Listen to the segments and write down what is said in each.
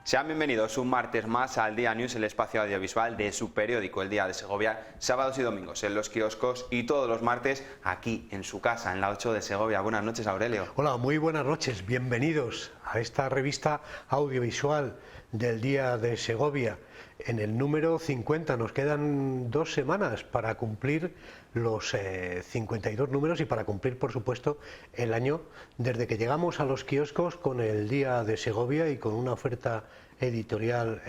Sean bienvenidos un martes más al Día News, el espacio audiovisual de su periódico El Día de Segovia, sábados y domingos en los kioscos y todos los martes aquí en su casa, en la 8 de Segovia. Buenas noches, Aurelio. Hola, muy buenas noches, bienvenidos a esta revista audiovisual del Día de Segovia. En el número 50 nos quedan 2 semanas para cumplir los 52 números y para cumplir, por supuesto, el año desde que llegamos a los kioscos con el Día de Segovia y con una oferta editorial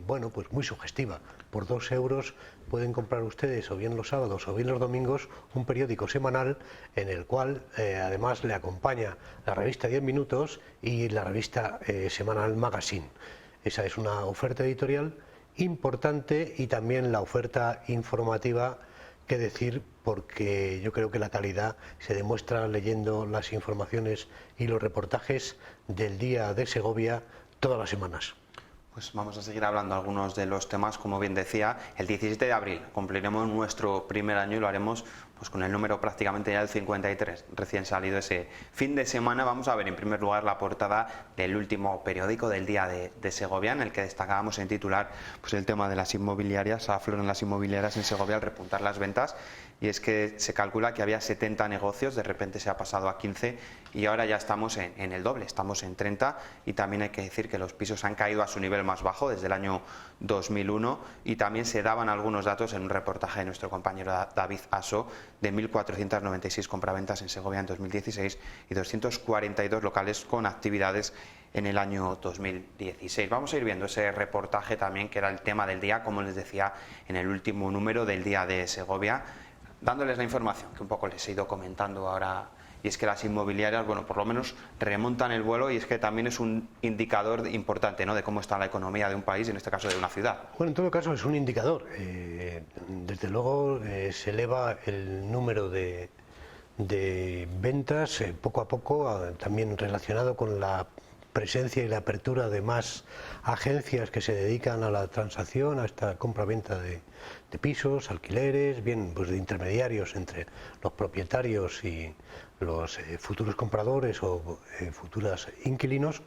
bueno, pues muy sugestiva. Por 2 euros pueden comprar ustedes, o bien los sábados o bien los domingos, un periódico semanal en el cual además le acompaña la revista 10 minutos y la revista semanal Magazine. Esa es una oferta editorial importante y también la oferta informativa, que decir, porque yo creo que la calidad se demuestra leyendo las informaciones y los reportajes del Día de Segovia todas las semanas. Pues vamos a seguir hablando de algunos de los temas. Como bien decía, el 17 de abril cumpliremos nuestro primer año y lo haremos pues con el número prácticamente ya del 53, recién salido ese fin de semana. Vamos a ver en primer lugar la portada del último periódico del Día de Segovia, en el que destacábamos en titular pues el tema de las inmobiliarias. Afloran las inmobiliarias en Segovia al repuntar las ventas, y es que se calcula que había 70 negocios, de repente se ha pasado a 15 y ahora ya estamos en el doble, estamos en 30, y también hay que decir que los pisos han caído a su nivel más bajo desde el año 2001, y también se daban algunos datos en un reportaje de nuestro compañero David Aso de 1.496 compraventas en Segovia en 2016 y 242 locales con actividades en el año 2016. Vamos a ir viendo ese reportaje también, que era el tema del día, como les decía, en el último número del Día de Segovia, dándoles la información que un poco les he ido comentando ahora. Y es que las inmobiliarias, bueno, por lo menos remontan el vuelo, y es que también es un indicador importante, ¿no?, de cómo está la economía de un país, en este caso de una ciudad. Bueno, en todo caso es un indicador. Desde luego se eleva el número de ventas poco a poco, también relacionado con la presencia y la apertura de más agencias que se dedican a la transacción, a esta compra-venta de pisos, alquileres, bien, pues de intermediarios entre los propietarios y los futuros compradores o futuros inquilinos.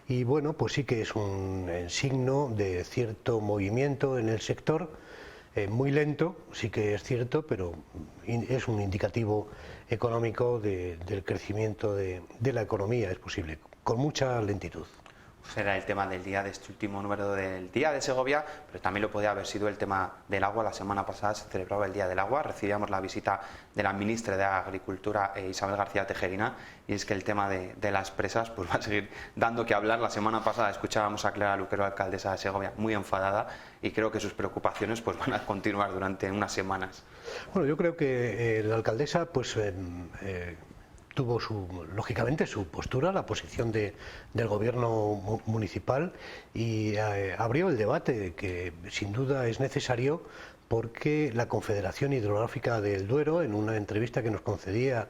Y bueno, pues sí que es un signo de cierto movimiento en el sector, muy lento, sí que es cierto, pero es un indicativo económico del crecimiento de la economía, es posible, con mucha lentitud. Será el tema del día de este último número del Día de Segovia, pero también lo podía haber sido el tema del agua. La semana pasada se celebraba el Día del Agua, recibíamos la visita de la ministra de Agricultura, Isabel García Tejerina, y es que el tema de las presas pues va a seguir dando que hablar. La semana pasada escuchábamos a Clara Luquero, alcaldesa de Segovia, muy enfadada, y creo que sus preocupaciones pues van a continuar durante unas semanas. Bueno, yo creo que la alcaldesa pues tuvo lógicamente su postura, la posición del gobierno municipal, y abrió el debate, que sin duda es necesario, porque la Confederación Hidrográfica del Duero, en una entrevista que nos concedía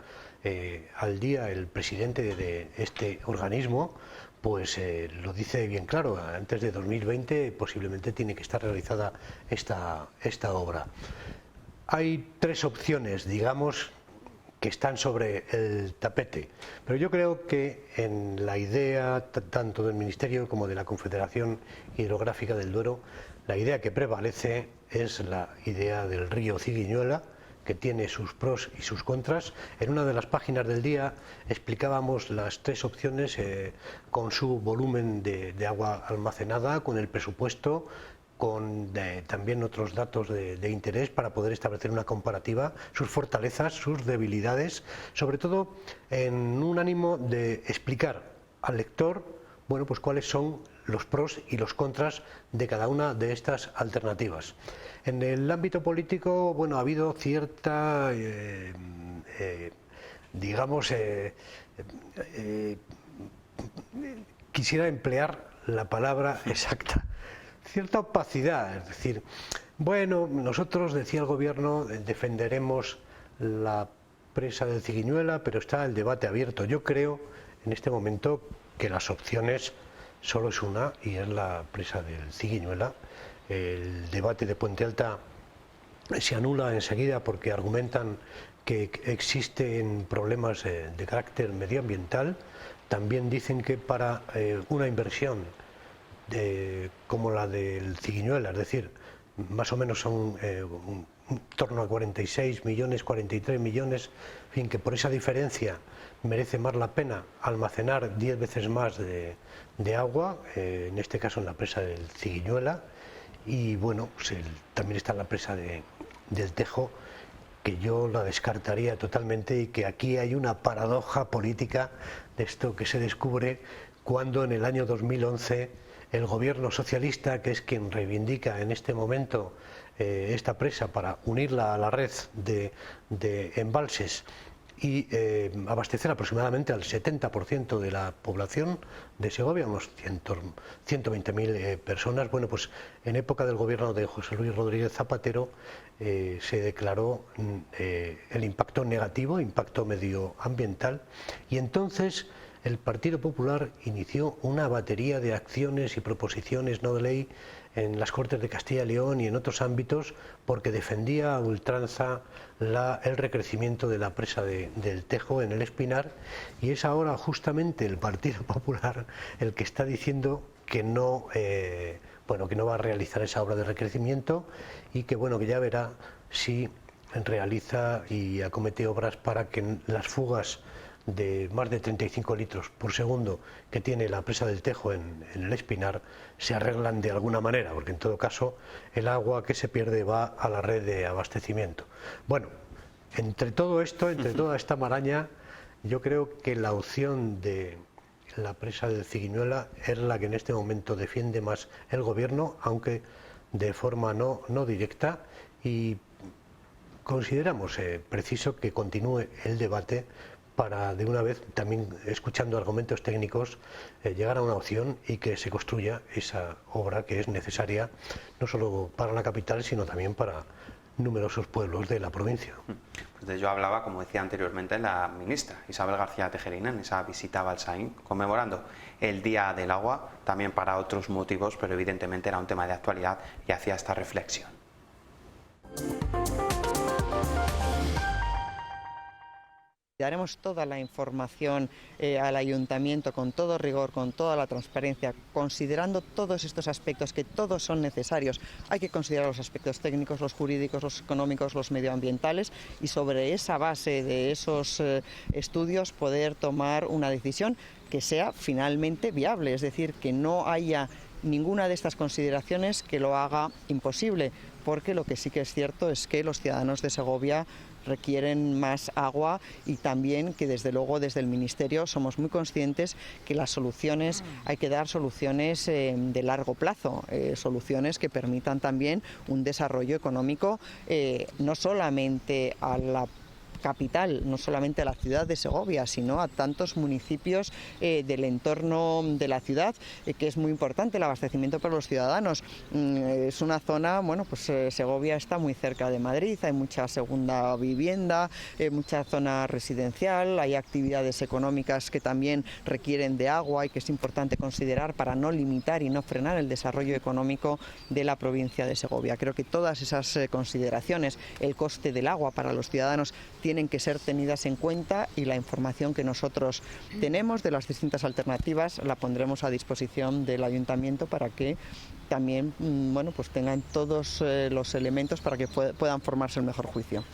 al día el presidente de este organismo, pues lo dice bien claro: antes de 2020 posiblemente tiene que estar realizada esta obra. Hay 3 opciones, digamos, que están sobre el tapete, pero yo creo que en la idea tanto del Ministerio como de la Confederación Hidrográfica del Duero, la idea que prevalece es la idea del río Ciguiñuela, que tiene sus pros y sus contras. En una de las páginas del día explicábamos las 3 opciones, con su volumen de agua almacenada, con el presupuesto, con también otros datos de interés para poder establecer una comparativa, sus fortalezas, sus debilidades, sobre todo en un ánimo de explicar al lector, bueno, pues cuáles son los pros y los contras de cada una de estas alternativas. En el ámbito político, bueno, ha habido cierta, digamos, quisiera emplear la palabra exacta, cierta opacidad. Es decir, bueno, nosotros, decía el gobierno, defenderemos la presa del Ciguiñuela, pero está el debate abierto. Yo creo en este momento que las opciones solo es una, y es la presa del Ciguiñuela. el debate de Puente Alta se anula enseguida porque argumentan que existen problemas de carácter medioambiental. También dicen que para una inversión como la del Ciguiñuela, es decir, más o menos son en torno a 46 millones, 43 millones, en fin, que por esa diferencia merece más la pena almacenar 10 veces más de agua, en este caso en la presa del Ciguiñuela, y bueno, pues también está la presa del Tejo, que yo la descartaría totalmente, y que aquí hay una paradoja política de esto que se descubre cuando en el año 2011 el gobierno socialista, que es quien reivindica en este momento esta presa para unirla a la red de embalses y abastecer aproximadamente al 70% de la población de Segovia, unos 120.000 personas. Bueno, pues en época del gobierno de José Luis Rodríguez Zapatero se declaró el impacto negativo, impacto medioambiental, y entonces el Partido Popular inició una batería de acciones y proposiciones no de ley en las Cortes de Castilla y León y en otros ámbitos, porque defendía a ultranza el recrecimiento de la presa del Tejo en el Espinar, y es ahora justamente el Partido Popular el que está diciendo que no, que no va a realizar esa obra de recrecimiento, y que bueno, que ya verá si realiza y acomete obras para que las fugas de más de 35 litros por segundo que tiene la presa del Tejo en el Espinar se arreglan de alguna manera, porque en todo caso el agua que se pierde va a la red de abastecimiento. Bueno, entre todo esto, entre toda esta maraña, yo creo que la opción de la presa del Ciguiñuela es la que en este momento defiende más el gobierno, aunque de forma no directa, y consideramos preciso que continúe el debate para de una vez, también escuchando argumentos técnicos, llegar a una opción y que se construya esa obra que es necesaria no solo para la capital, sino también para numerosos pueblos de la provincia. Pues de ello hablaba, como decía anteriormente, la ministra Isabel García Tejerina en esa visita a Balsaín, conmemorando el Día del Agua, también para otros motivos, pero evidentemente era un tema de actualidad y hacía esta reflexión. Daremos toda la información al ayuntamiento con todo rigor, con toda la transparencia, considerando todos estos aspectos que todos son necesarios. Hay que considerar los aspectos técnicos, los jurídicos, los económicos, los medioambientales, y sobre esa base de esos estudios poder tomar una decisión que sea finalmente viable, es decir, que no haya ninguna de estas consideraciones que lo haga imposible, porque lo que sí que es cierto es que los ciudadanos de Segovia requieren más agua, y también que desde luego desde el Ministerio somos muy conscientes que las soluciones, hay que dar soluciones de largo plazo, soluciones que permitan también un desarrollo económico no solamente a la capital, no solamente a la ciudad de Segovia, sino a tantos municipios del entorno de la ciudad, que es muy importante el abastecimiento para los ciudadanos. Es una zona, bueno, pues Segovia está muy cerca de Madrid, hay mucha segunda vivienda, mucha zona residencial, hay actividades económicas que también requieren de agua y que es importante considerar para no limitar y no frenar el desarrollo económico de la provincia de Segovia. Creo que todas esas consideraciones, el coste del agua para los ciudadanos, tienen que ser tenidas en cuenta, y la información que nosotros tenemos de las distintas alternativas la pondremos a disposición del ayuntamiento para que también bueno, pues tengan todos los elementos para que puedan formarse el mejor juicio.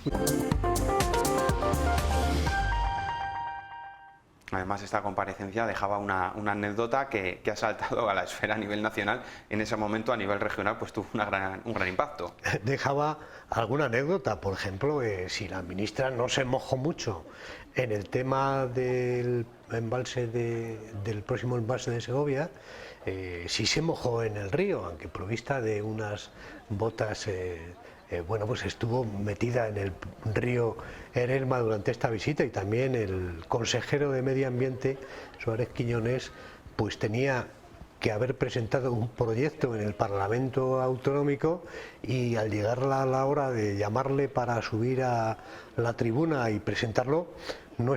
Además, esta comparecencia dejaba una anécdota que ha saltado a la esfera a nivel nacional. En ese momento, a nivel regional, pues tuvo un gran impacto. Dejaba alguna anécdota, por ejemplo, si la ministra no se mojó mucho en el tema del embalse del próximo embalse de Segovia, sí se mojó en el río, aunque provista de unas botas. Bueno, pues estuvo metida en el río Erelma durante esta visita, y también el consejero de Medio Ambiente, Suárez Quiñones, pues tenía que haber presentado un proyecto en el Parlamento Autonómico, y al llegar a la hora de llamarle para subir a la tribuna y presentarlo, no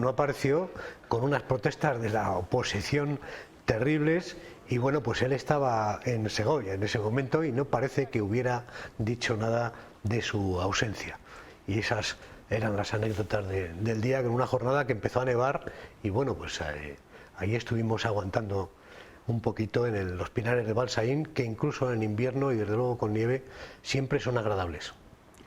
apareció, con unas protestas de la oposición terribles, Y bueno, pues él estaba en Segovia en ese momento y no parece que hubiera dicho nada de su ausencia. Y esas eran las anécdotas del día, en una jornada que empezó a nevar y bueno, pues ahí estuvimos aguantando un poquito en los pinares de Balsaín, que incluso en invierno y desde luego con nieve siempre son agradables.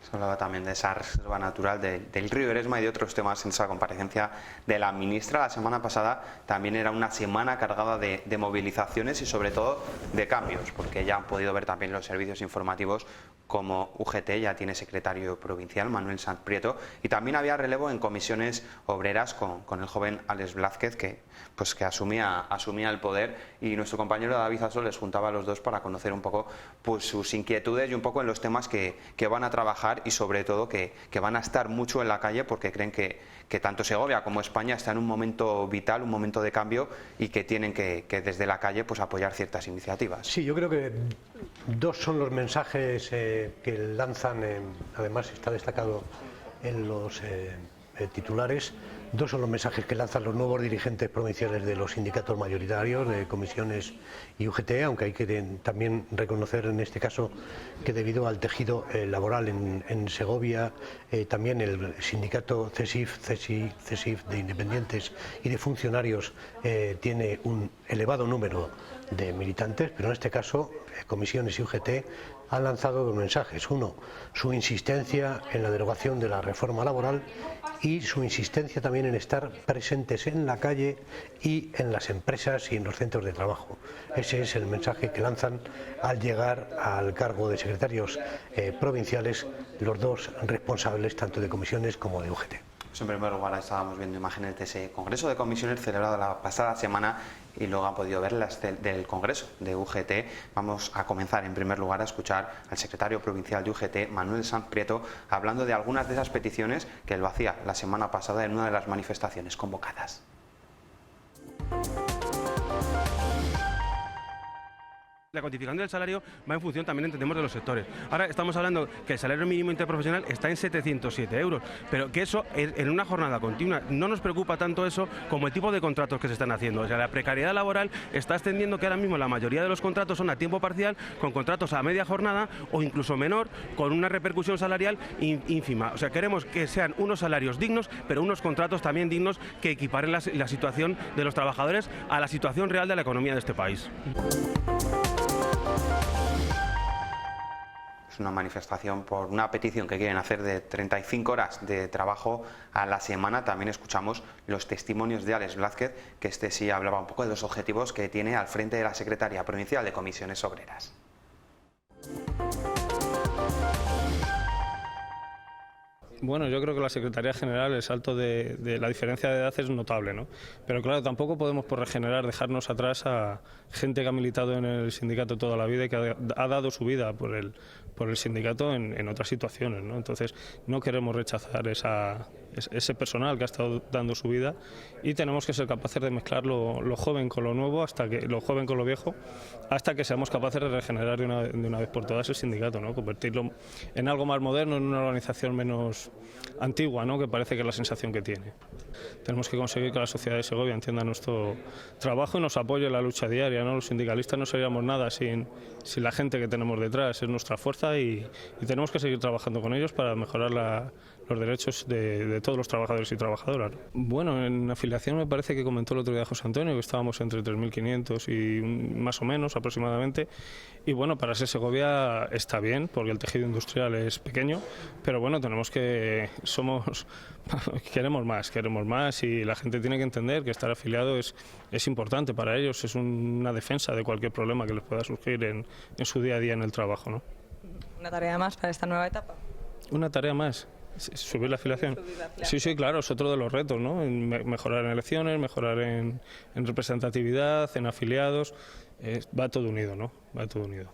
Se hablaba también de esa reserva natural del río Eresma y de otros temas en esa comparecencia de la ministra. La semana pasada también era una semana cargada de movilizaciones y sobre todo de cambios, porque ya han podido ver también los servicios informativos como UGT ya tiene secretario provincial, Manuel Sanz Prieto, y también había relevo en comisiones obreras con el joven Alex Blázquez, que asumía el poder, y nuestro compañero David Aso les juntaba a los dos para conocer un poco pues sus inquietudes y un poco en los temas que van a trabajar y sobre todo que van a estar mucho en la calle porque creen que tanto Segovia como España está en un momento vital, un momento de cambio y que tienen que desde la calle pues apoyar ciertas iniciativas. Sí, yo creo que dos son los mensajes que lanzan, además está destacado en los titulares. Dos son los mensajes que lanzan los nuevos dirigentes provinciales de los sindicatos mayoritarios, de comisiones y UGT, aunque hay que también reconocer en este caso que debido al tejido laboral en Segovia, también el sindicato CESIF de independientes y de funcionarios tiene un elevado número de militantes, pero en este caso comisiones y UGT han lanzado dos mensajes. Uno, su insistencia en la derogación de la reforma laboral y su insistencia también en estar presentes en la calle y en las empresas y en los centros de trabajo. Ese es el mensaje que lanzan al llegar al cargo de secretarios provinciales los dos responsables tanto de comisiones como de UGT. En primer lugar, estábamos viendo imágenes de ese Congreso de Comisiones celebrado la pasada semana y luego han podido ver las del Congreso de UGT. Vamos a comenzar en primer lugar a escuchar al secretario provincial de UGT, Manuel Sanz Prieto, hablando de algunas de esas peticiones que él lo hacía la semana pasada en una de las manifestaciones convocadas. La codificación del salario va en función también, entendemos, de los sectores. Ahora estamos hablando que el salario mínimo interprofesional está en 707 euros, pero que eso en una jornada continua no nos preocupa tanto eso como el tipo de contratos que se están haciendo. O sea, la precariedad laboral está extendiendo que ahora mismo la mayoría de los contratos son a tiempo parcial, con contratos a media jornada o incluso menor, con una repercusión salarial ínfima. O sea, queremos que sean unos salarios dignos, pero unos contratos también dignos que equiparen la situación de los trabajadores a la situación real de la economía de este país. Es una manifestación por una petición que quieren hacer de 35 horas de trabajo a la semana. También escuchamos los testimonios de Alex Blázquez, que sí hablaba un poco de los objetivos que tiene al frente de la Secretaría Provincial de Comisiones Obreras. Bueno, yo creo que la Secretaría General, el salto de la diferencia de edad es notable, ¿no? Pero claro, tampoco podemos por regenerar dejarnos atrás a gente que ha militado en el sindicato toda la vida y que ha dado su vida por el sindicato en otras situaciones, ¿no? Entonces, no queremos rechazar ese personal que ha estado dando su vida y tenemos que ser capaces de mezclar lo joven con lo nuevo, lo joven con lo viejo, hasta que seamos capaces de regenerar de una vez por todas el sindicato, ¿no? Convertirlo en algo más moderno, en una organización menos antigua, ¿no? Que parece que es la sensación que tiene. Tenemos que conseguir que la sociedad de Segovia entienda nuestro trabajo y nos apoye en la lucha diaria, ¿no? Los sindicalistas no seríamos nada sin la gente que tenemos detrás, es nuestra fuerza y tenemos que seguir trabajando con ellos para mejorar los derechos de todos los trabajadores y trabajadoras. Bueno, en afiliación me parece que comentó el otro día José Antonio que estábamos entre 3.500 y más o menos aproximadamente, y bueno, para ser Segovia está bien porque el tejido industrial es pequeño, pero bueno, queremos más y la gente tiene que entender que estar afiliado es importante para ellos, es una defensa de cualquier problema que les pueda surgir en su día a día en el trabajo, ¿no? ¿Una tarea más para esta nueva etapa? Una tarea más. Subir la afiliación. Sí, claro, es otro de los retos, ¿no? Mejorar en elecciones, mejorar en representatividad, en afiliados, va todo unido, ¿no? Va todo unido.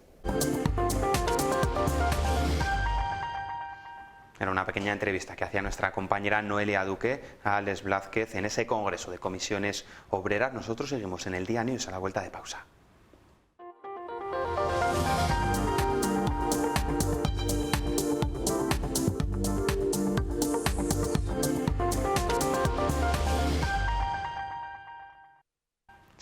Era una pequeña entrevista que hacía nuestra compañera Noelia Duque a Alex Blázquez en ese Congreso de Comisiones Obreras. Nosotros seguimos en el Día News a la vuelta de pausa.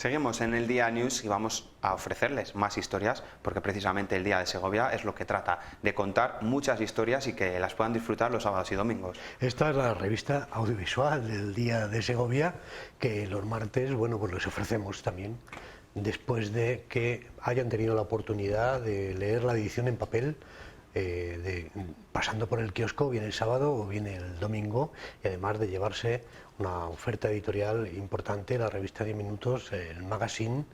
Seguimos en el Día News y vamos a ofrecerles más historias, porque precisamente el Día de Segovia es lo que trata, de contar muchas historias y que las puedan disfrutar los sábados y domingos. Esta es la revista audiovisual del Día de Segovia, que los martes, bueno, pues les ofrecemos también, después de que hayan tenido la oportunidad de leer la edición en papel, pasando por el kiosco, bien el sábado o bien el domingo, y además de llevarse una oferta editorial importante, la revista 10 Minutos, el magazine,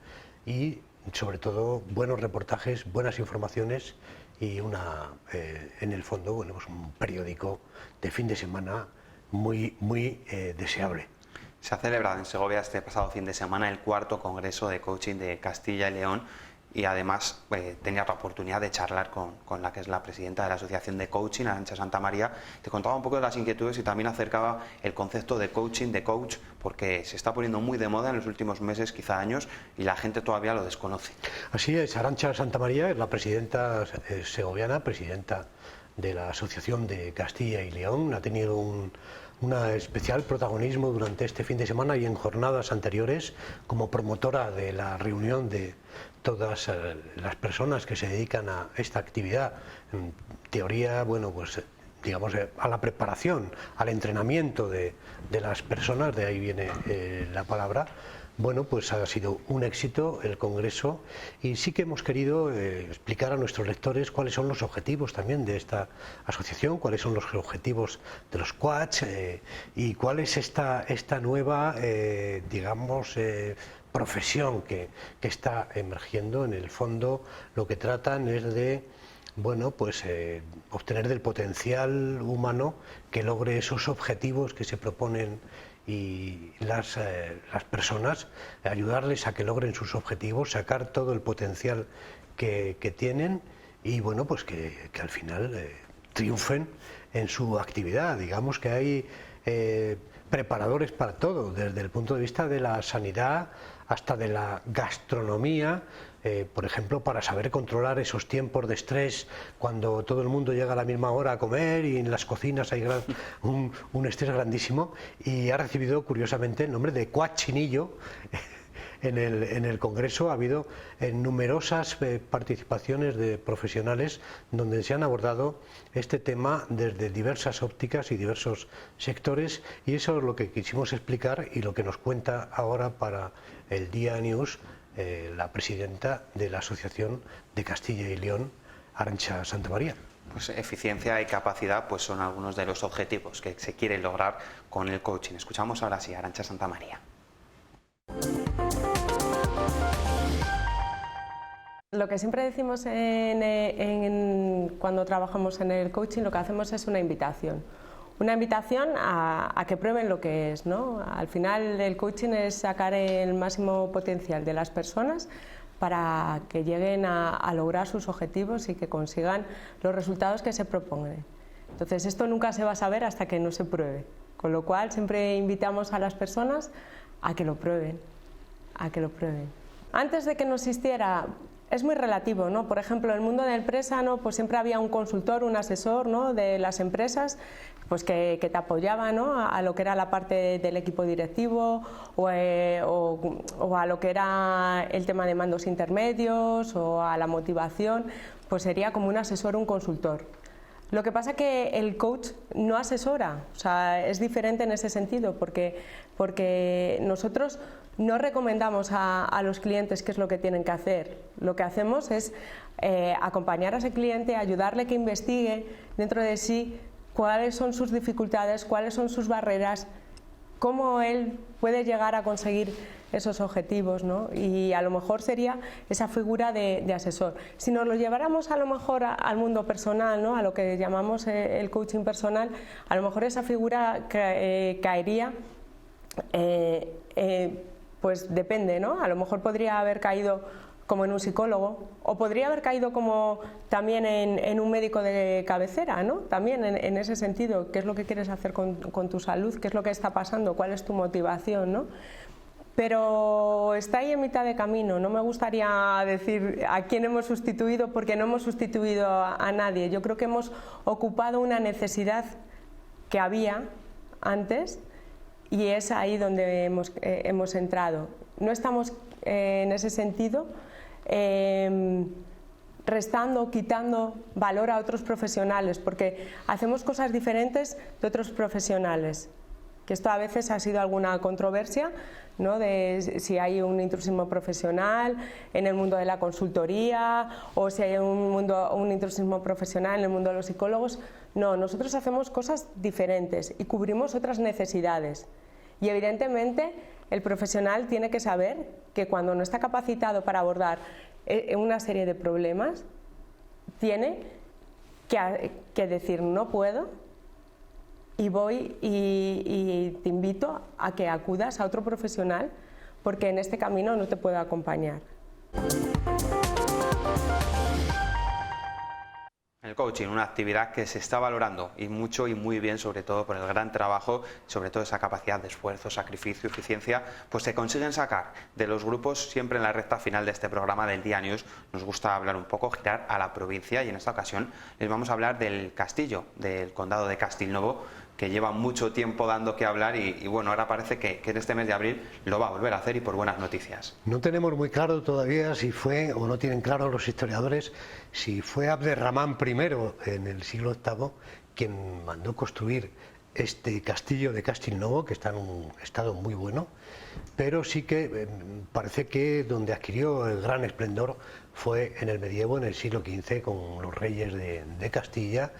y sobre todo buenos reportajes, buenas informaciones y en el fondo, bueno, pues un periódico de fin de semana muy deseable. Se ha celebrado en Segovia este pasado fin de semana el 4º Congreso de Coaching de Castilla y León, y además tenía la oportunidad de charlar con la que es la presidenta de la Asociación de Coaching, Arantxa Santamaría. Te contaba un poco de las inquietudes y también acercaba el concepto de coaching, de coach, porque se está poniendo muy de moda en los últimos meses, quizá años, y la gente todavía lo desconoce. Así es, Arantxa Santamaría es la presidenta segoviana, presidenta de la Asociación de Castilla y León. Ha tenido un especial protagonismo durante este fin de semana y en jornadas anteriores como promotora de la reunión de todas las personas que se dedican a esta actividad. En teoría, bueno, pues digamos a la preparación, al entrenamiento de las personas, de ahí viene la palabra. Bueno, pues ha sido un éxito el Congreso y sí que hemos querido explicar a nuestros lectores cuáles son los objetivos también de esta asociación, cuáles son los objetivos de los coaches y cuál es esta nueva, digamos, profesión que está emergiendo. En el fondo lo que tratan es de, bueno, pues obtener del potencial humano que logre esos objetivos que se proponen, y las personas, ayudarles a que logren sus objetivos, sacar todo el potencial que tienen y bueno, pues que al final triunfen en su actividad. Digamos que hay preparadores para todo, desde el punto de vista de la sanidad hasta de la gastronomía, por ejemplo, para saber controlar esos tiempos de estrés cuando todo el mundo llega a la misma hora a comer y en las cocinas hay un estrés grandísimo, y ha recibido curiosamente el nombre de coachinillo. En el Congreso ha habido numerosas participaciones de profesionales donde se han abordado este tema desde diversas ópticas y diversos sectores, y eso es lo que quisimos explicar y lo que nos cuenta ahora para el Día News la presidenta de la Asociación de Castilla y León, Arantxa Santamaría. Pues eficiencia y capacidad pues son algunos de los objetivos que se quiere lograr con el coaching. Escuchamos ahora sí a Arantxa Santamaría. Lo que siempre decimos cuando trabajamos en el coaching, lo que hacemos es una invitación. Una invitación a que prueben lo que es, ¿no? Al final el coaching es sacar el máximo potencial de las personas para que lleguen a lograr sus objetivos y que consigan los resultados que se propongan. Entonces esto nunca se va a saber hasta que no se pruebe, con lo cual siempre invitamos a las personas a que lo prueben, Antes de que no existiera, es muy relativo, ¿no? Por ejemplo, en el mundo de la empresa, ¿no? Pues siempre había un consultor, un asesor, ¿no? De las empresas, pues que te apoyaba, ¿no? A lo que era la parte del equipo directivo o a lo que era el tema de mandos intermedios o a la motivación, pues sería como un asesor, un consultor. Lo que pasa es que el coach no asesora, o sea, es diferente en ese sentido, porque nosotros no recomendamos a los clientes qué es lo que tienen que hacer. Lo que hacemos es acompañar a ese cliente, ayudarle a que investigue dentro de sí cuáles son sus dificultades, cuáles son sus barreras, cómo él puede llegar a conseguir esos objetivos, ¿no? Y a lo mejor sería esa figura de asesor. Si nos lo lleváramos a lo mejor al mundo personal, ¿no? A lo que llamamos el coaching personal, a lo mejor esa figura caería, pues depende, ¿no? A lo mejor podría haber caído como en un psicólogo, o podría haber caído como también en un médico de cabecera, ¿no? También en ese sentido, ¿qué es lo que quieres hacer con tu salud? ¿Qué es lo que está pasando? ¿Cuál es tu motivación, ¿no? Pero está ahí en mitad de camino. No me gustaría decir a quién hemos sustituido, porque no hemos sustituido a nadie. Yo creo que hemos ocupado una necesidad que había antes y es ahí donde hemos entrado. No estamos en ese sentido, restando, quitando valor a otros profesionales, porque hacemos cosas diferentes de otros profesionales, que esto a veces ha sido alguna controversia, ¿no?, de si hay un intrusismo profesional en el mundo de la consultoría o si hay un intrusismo profesional en el mundo de los psicólogos. No, nosotros hacemos cosas diferentes y cubrimos otras necesidades, y evidentemente el profesional tiene que saber que cuando no está capacitado para abordar una serie de problemas, tiene que decir no puedo, y voy y te invito a que acudas a otro profesional, porque en este camino no te puedo acompañar. El coaching, una actividad que se está valorando y mucho y muy bien, sobre todo por el gran trabajo, sobre todo esa capacidad de esfuerzo, sacrificio, eficiencia, pues se consiguen sacar de los grupos. Siempre en la recta final de este programa del Día News nos gusta hablar un poco, girar a la provincia, y en esta ocasión les vamos a hablar del Castillo, del condado de Castellnovo, que lleva mucho tiempo dando que hablar y bueno, ahora parece que en este mes de abril lo va a volver a hacer, y por buenas noticias. No tenemos muy claro todavía si fue, o no tienen claro los historiadores, si fue Abderramán I en el siglo VIII quien mandó construir este castillo de Castellnovo, que está en un estado muy bueno, pero sí que parece que donde adquirió el gran esplendor fue en el medievo, en el siglo XV, con los reyes de Castilla.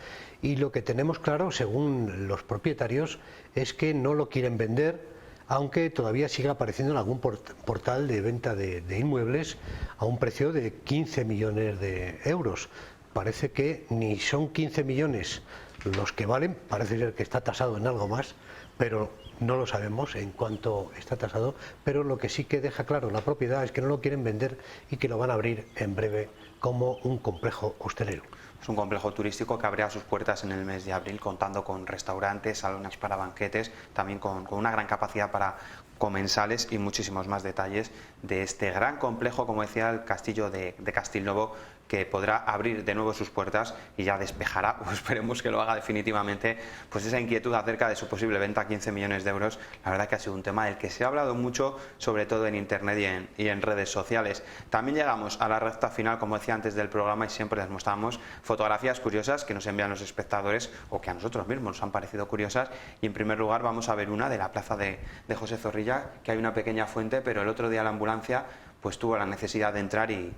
Y lo que tenemos claro, según los propietarios, es que no lo quieren vender, aunque todavía sigue apareciendo en algún portal de venta de inmuebles a un precio de 15 millones de euros. Parece que ni son 15 millones los que valen, parece ser que está tasado en algo más, pero no lo sabemos en cuánto está tasado. Pero lo que sí que deja claro la propiedad es que no lo quieren vender y que lo van a abrir en breve como un complejo hostelero. Es un complejo turístico que abrirá sus puertas en el mes de abril, contando con restaurantes, salones para banquetes, también con una gran capacidad para comensales, y muchísimos más detalles de este gran complejo, como decía, el Castillo de Castellnovo, que podrá abrir de nuevo sus puertas y ya despejará, o esperemos que lo haga definitivamente, pues esa inquietud acerca de su posible venta a 15 millones de euros. La verdad que ha sido un tema del que se ha hablado mucho, sobre todo en internet y en redes sociales. También llegamos a la recta final, como decía antes del programa, y siempre les mostramos fotografías curiosas que nos envían los espectadores o que a nosotros mismos nos han parecido curiosas. Y en primer lugar vamos a ver una de la plaza de José Zorrilla, que hay una pequeña fuente, pero el otro día la ambulancia pues tuvo la necesidad de entrar y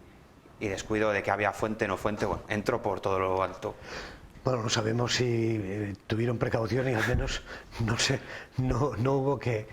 descuido de que había fuente, no fuente, bueno, entró por todo lo alto. Bueno, no sabemos si tuvieron precaución, y al menos no hubo que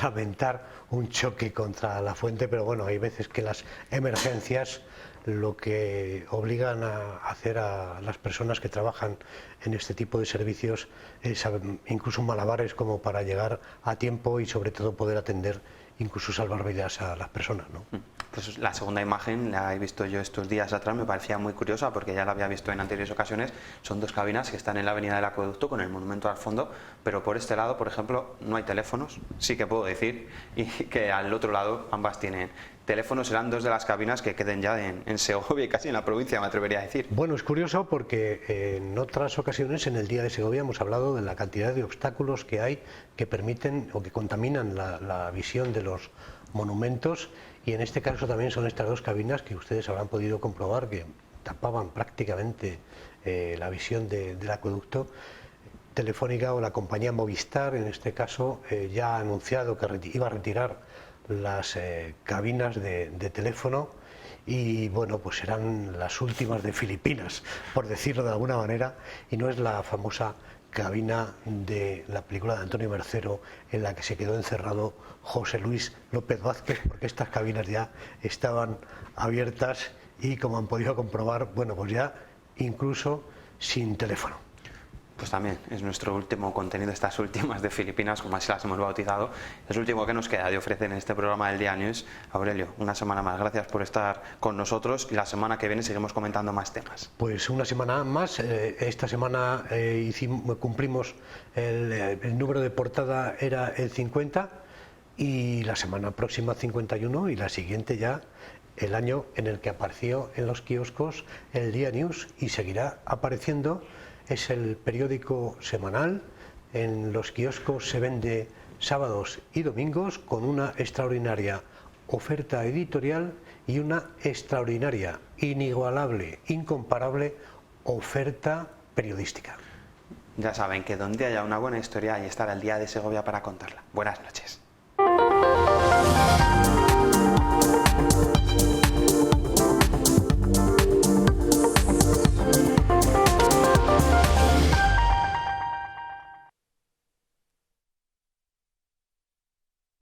lamentar un choque contra la fuente, pero bueno, hay veces que las emergencias lo que obligan a hacer a las personas que trabajan en este tipo de servicios es incluso malabares como para llegar a tiempo y sobre todo poder atender, incluso salvar vidas a las personas, ¿no? Pues la segunda imagen la he visto yo estos días atrás, me parecía muy curiosa porque ya la había visto en anteriores ocasiones. Son dos cabinas que están en la avenida del Acueducto con el monumento al fondo, pero por este lado, por ejemplo, no hay teléfonos, sí que puedo decir, y que al otro lado ambas tienen teléfonos. Serán dos de las cabinas que queden ya en Segovia y casi en la provincia, me atrevería a decir. Bueno, es curioso porque en otras ocasiones en el Día de Segovia hemos hablado de la cantidad de obstáculos que hay que permiten o que contaminan la visión de los monumentos, y en este caso también son estas dos cabinas que ustedes habrán podido comprobar que tapaban prácticamente la visión del acueducto. Telefónica, o la compañía Movistar en este caso, ya ha anunciado que iba a retirar las cabinas de teléfono, y bueno, pues serán las últimas de Filipinas, por decirlo de alguna manera, y no es la famosa cabina de la película de Antonio Mercero en la que se quedó encerrado José Luis López Vázquez, porque estas cabinas ya estaban abiertas y, como han podido comprobar, bueno, pues ya incluso sin teléfono. Pues también es nuestro último contenido, estas últimas de Filipinas, como así las hemos bautizado. Es el último que nos queda de ofrecer en este programa del Día News. Aurelio, una semana más, gracias por estar con nosotros, y la semana que viene seguimos comentando más temas. Pues una semana más. Esta semana cumplimos el número de portada, era el 50, y la semana próxima 51, y la siguiente ya el año en el que apareció en los kioscos el Día News, y seguirá apareciendo. Es el periódico semanal. En los kioscos se vende sábados y domingos, con una extraordinaria oferta editorial y una extraordinaria, inigualable, incomparable oferta periodística. Ya saben que donde haya una buena historia, ahí estará el Día de Segovia para contarla. Buenas noches.